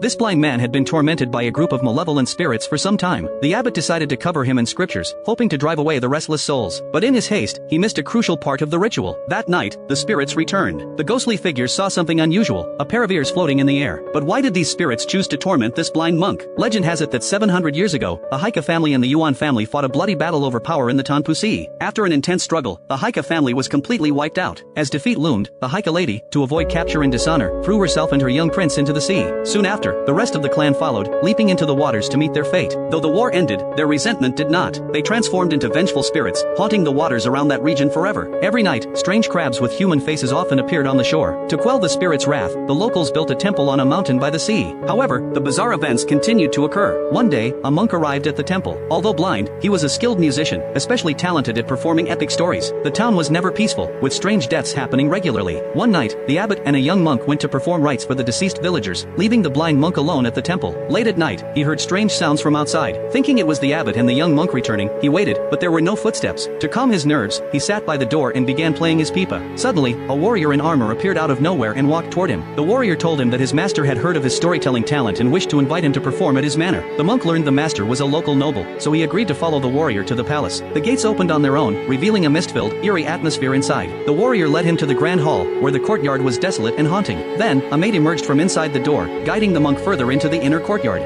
This blind man had been tormented by a group of malevolent spirits for some time. The abbot decided to cover him in scriptures, hoping to drive away the restless souls. But in his haste, he missed a crucial part of the ritual. That night, the spirits returned. The ghostly figures saw something unusual, a pair of ears floating in the air. But why did these spirits choose to torment this blind monk? Legend has it that 700 years ago, the Haika family and the Yuan family fought a bloody battle over power in the Tanpu Sea. After an intense struggle, the Haika family was completely wiped out. As defeat loomed, the Haika lady, to avoid capture and dishonor, threw herself and her young prince into the sea. Soon after, the rest of the clan followed, leaping into the waters to meet their fate. Though the war ended, their resentment did not. They transformed into vengeful spirits, haunting the waters around that region forever. Every night, strange crabs with human faces often appeared on the shore. To quell the spirits' wrath, the locals built a temple on a mountain by the sea. However, the bizarre events continued to occur. One day, a monk arrived at the temple. Although blind, he was a skilled musician, especially talented at performing epic stories. The town was never peaceful, with strange deaths happening regularly. One night, the abbot and a young monk went to perform rites for the deceased villagers, leaving the blind monk alone at the temple. Late at night, he heard strange sounds from outside. Thinking it was the abbot and the young monk returning, he waited, but there were no footsteps. To calm his nerves, he sat by the door and began playing his pipa. Suddenly, a warrior in armor appeared out of nowhere and walked toward him. The warrior told him that his master had heard of his storytelling talent and wished to invite him to perform at his manor. The monk learned the master was a local noble, so he agreed to follow the warrior to the palace. The gates opened on their own, revealing a mist-filled, eerie atmosphere inside. The warrior led him to the grand hall, where the courtyard was desolate and haunting. Then, a maid emerged from inside the door, guiding the monk further into the inner courtyard.